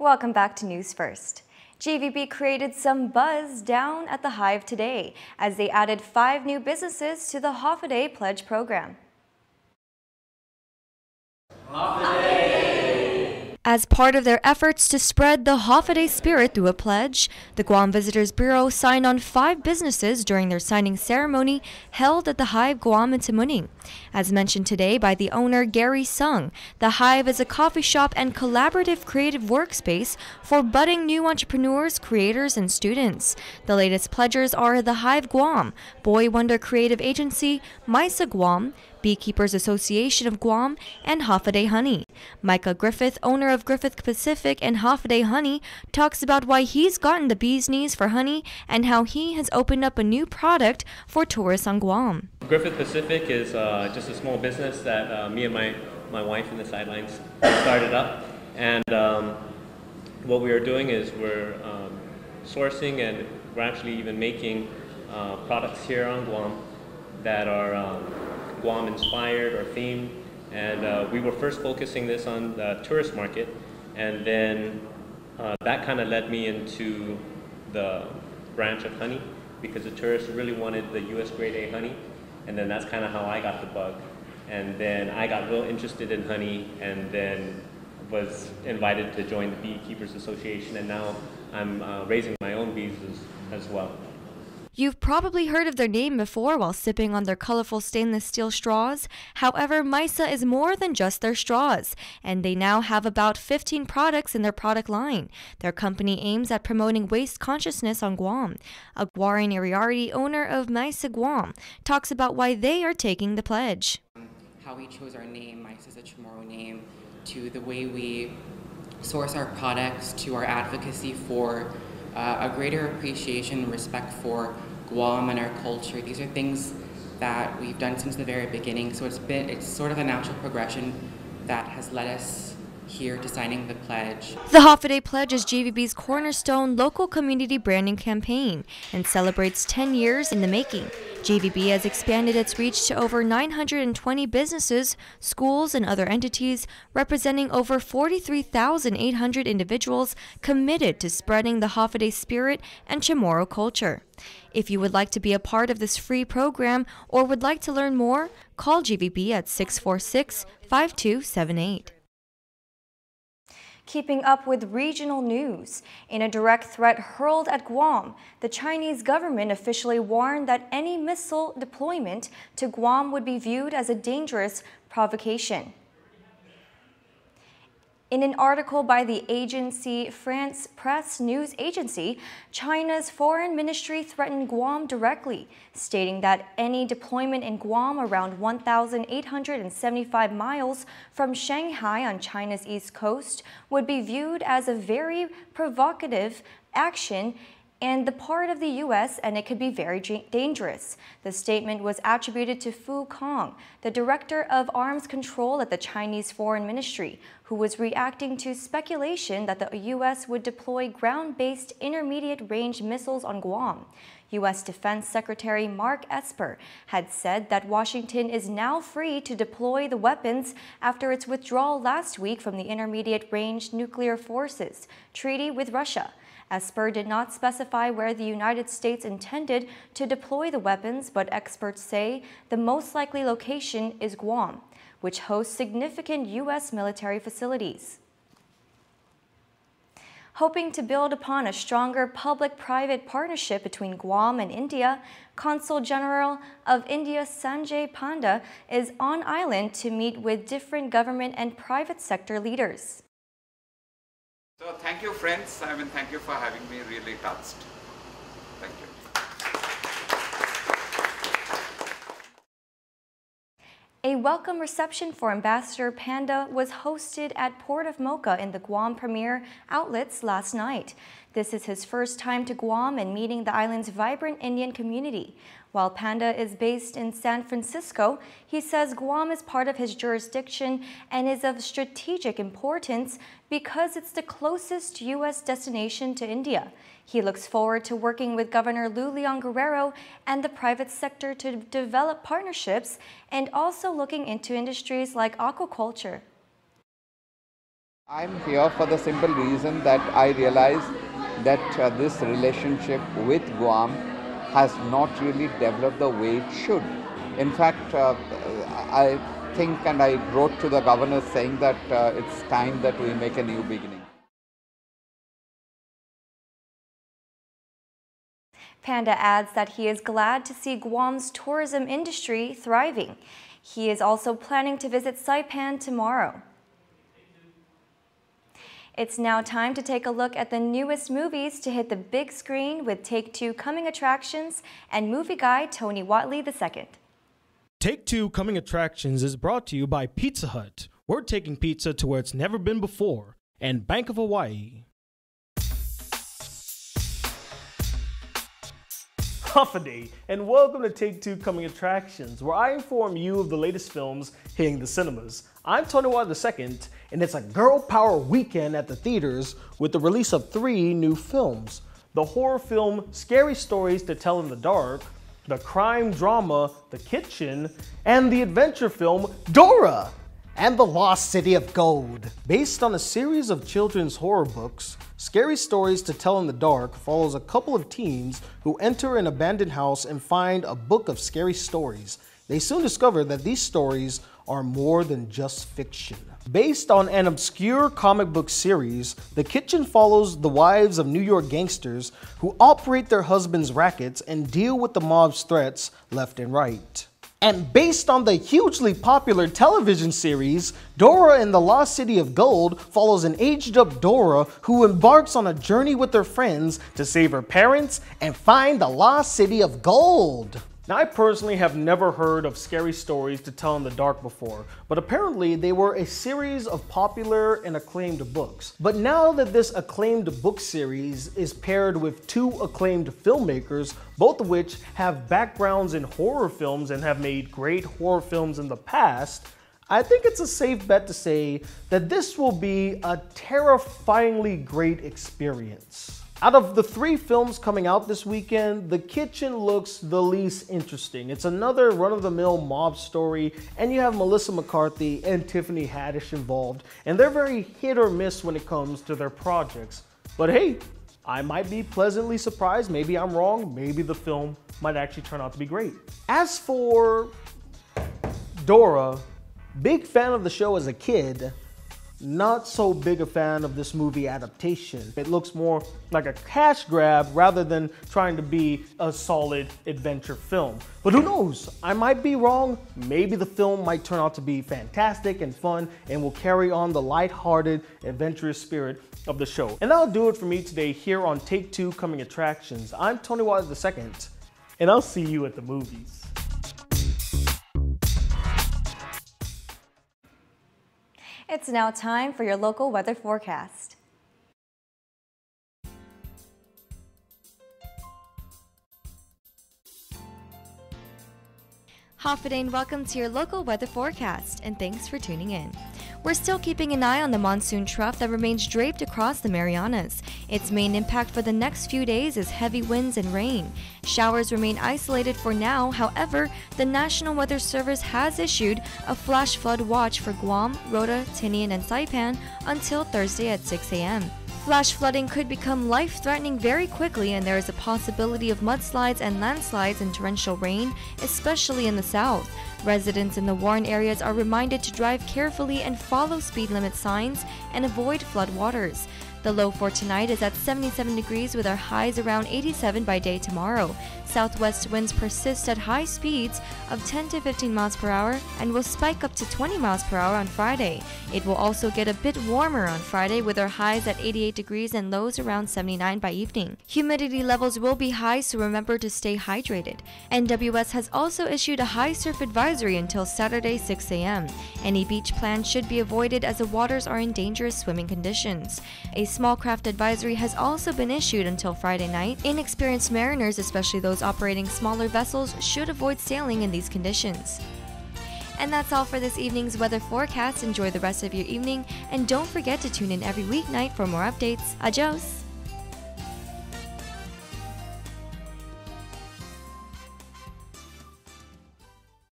Welcome back to News First. GVB created some buzz down at the Hive today as they added 5 new businesses to the Holiday Pledge program. As part of their efforts to spread the holiday spirit through a pledge, the Guam Visitors Bureau signed on 5 businesses during their signing ceremony held at the Hive Guam in Tamuning. As mentioned today by the owner Gary Sung, the Hive is a coffee shop and collaborative creative workspace for budding new entrepreneurs, creators, and students. The latest pledgers are the Hive Guam, Boy Wonder Creative Agency, MISA Guam, Beekeepers Association of Guam, and Holiday Honey. Micah Griffith, owner of Griffith Pacific and Holiday Honey, talks about why he's gotten the bee's knees for honey and how he has opened up a new product for tourists on Guam. Griffith Pacific is just a small business that me and my wife in the sidelines started up. And what we are doing is we're sourcing and we're actually even making products here on Guam that are Guam inspired or themed, and we were first focusing this on the tourist market, and then that kind of led me into the branch of honey because the tourists really wanted the US grade A honey, and then that's kind of how I got the bug, and then I got real interested in honey and then was invited to join the Beekeepers Association, and now I'm raising my own bees as well. You've probably heard of their name before while sipping on their colorful stainless steel straws. However, MISA is more than just their straws, and they now have about 15 products in their product line. Their company aims at promoting waste consciousness on Guam. Aguarin Iriarty, owner of MISA Guam, talks about why they are taking the pledge. How we chose our name, MISA is a Chamorro name, to the way we source our products, to our advocacy for a greater appreciation and respect for Guam and our culture. These are things that we've done since the very beginning, so it's sort of a natural progression that has led us here to signing the pledge. The Holiday Pledge is GVB's cornerstone local community branding campaign and celebrates 10 years in the making. GVB has expanded its reach to over 920 businesses, schools, and other entities, representing over 43,800 individuals committed to spreading the holiday spirit and Chamorro culture. If you would like to be a part of this free program or would like to learn more, call GVB at 646-5278. Keeping up with regional news, in a direct threat hurled at Guam, the Chinese government officially warned that any missile deployment to Guam would be viewed as a dangerous provocation. In an article by the agency France Press News Agency, China's foreign ministry threatened Guam directly, stating that any deployment in Guam around 1,875 miles from Shanghai on China's east coast would be viewed as a very provocative action and the part of the U.S., and it could be very dangerous. The statement was attributed to Fu Kong, the director of arms control at the Chinese Foreign Ministry, who was reacting to speculation that the U.S. would deploy ground-based intermediate-range missiles on Guam. U.S. Defense Secretary Mark Esper had said that Washington is now free to deploy the weapons after its withdrawal last week from the Intermediate-Range Nuclear Forces Treaty with Russia. Esper did not specify where the United States intended to deploy the weapons, but experts say the most likely location is Guam, which hosts significant U.S. military facilities. Hoping to build upon a stronger public-private partnership between Guam and India, Consul General of India Sanjay Panda is on island to meet with different government and private sector leaders. So thank you, friends. Thank you for having me. Really touched. Thank you. A welcome reception for Ambassador Panda was hosted at Port of Mocha in the Guam Premier Outlets last night. This is his first time to Guam and meeting the island's vibrant Indian community. While Panda is based in San Francisco, he says Guam is part of his jurisdiction and is of strategic importance because it's the closest U.S. destination to India. He looks forward to working with Governor Lou Leon Guerrero and the private sector to develop partnerships and also looking into industries like aquaculture. I'm here for the simple reason that I realize that this relationship with Guam has not really developed the way it should. In fact, I think and I wrote to the governor saying that it's time that we make a new beginning. Panda adds that he is glad to see Guam's tourism industry thriving. He is also planning to visit Saipan tomorrow. It's now time to take a look at the newest movies to hit the big screen with Take-Two coming attractions and movie guide Tony Watley II. Take-Two Coming Attractions is brought to you by Pizza Hut. We're taking pizza to where it's never been before, and Bank of Hawaii. Day, and welcome to Take-Two Coming Attractions, where I inform you of the latest films hitting the cinemas. I'm Tony Watley II, and it's a girl power weekend at the theaters with the release of 3 new films. The horror film Scary Stories to Tell in the Dark, the crime drama The Kitchen, and the adventure film Dora and the Lost City of Gold. Based on a series of children's horror books, Scary Stories to Tell in the Dark follows a couple of teens who enter an abandoned house and find a book of scary stories. They soon discover that these stories are more than just fiction. Based on an obscure comic book series, The Kitchen follows the wives of New York gangsters who operate their husbands' rackets and deal with the mob's threats left and right. And based on the hugely popular television series, Dora and the Lost City of Gold follows an aged-up Dora who embarks on a journey with her friends to save her parents and find the Lost City of Gold. Now, I personally have never heard of Scary Stories to Tell in the Dark before, but apparently they were a series of popular and acclaimed books. But now that this acclaimed book series is paired with 2 acclaimed filmmakers, both of which have backgrounds in horror films and have made great horror films in the past, I think it's a safe bet to say that this will be a terrifyingly great experience. Out of the 3 films coming out this weekend, The Kitchen looks the least interesting. It's another run-of-the-mill mob story, and you have Melissa McCarthy and Tiffany Haddish involved, and they're very hit or miss when it comes to their projects. But hey, I might be pleasantly surprised. Maybe I'm wrong. Maybe the film might actually turn out to be great. As for Dora, big fan of the show as a kid, not so big a fan of this movie adaptation. It looks more like a cash grab rather than trying to be a solid adventure film. But who knows? I might be wrong. Maybe the film might turn out to be fantastic and fun and will carry on the lighthearted, adventurous spirit of the show. And that'll do it for me today here on Take-Two Coming Attractions. I'm Tony Watley II, and I'll see you at the movies. It's now time for your local weather forecast. Hafidane, welcome to your local weather forecast, and thanks for tuning in. We're still keeping an eye on the monsoon trough that remains draped across the Marianas. Its main impact for the next few days is heavy winds and rain. Showers remain isolated for now. However, the National Weather Service has issued a flash flood watch for Guam, Rota, Tinian, and Saipan until Thursday at 6 a.m. Flash flooding could become life-threatening very quickly, and there is a possibility of mudslides and landslides and torrential rain, especially in the south. Residents in the Warren areas are reminded to drive carefully and follow speed limit signs and avoid floodwaters. The low for tonight is at 77 degrees with our highs around 87 by day tomorrow. Southwest winds persist at high speeds of 10 to 15 miles per hour and will spike up to 20 miles per hour on Friday. It will also get a bit warmer on Friday with our highs at 88 degrees and lows around 79 by evening. Humidity levels will be high, so remember to stay hydrated. NWS has also issued a high surf advisory until Saturday 6 a.m. Any beach plans should be avoided as the waters are in dangerous swimming conditions. A small craft advisory has also been issued until Friday night. Inexperienced mariners, especially those operating smaller vessels, should avoid sailing in these conditions. And that's all for this evening's weather forecast. Enjoy the rest of your evening, and don't forget to tune in every weeknight for more updates. Adios!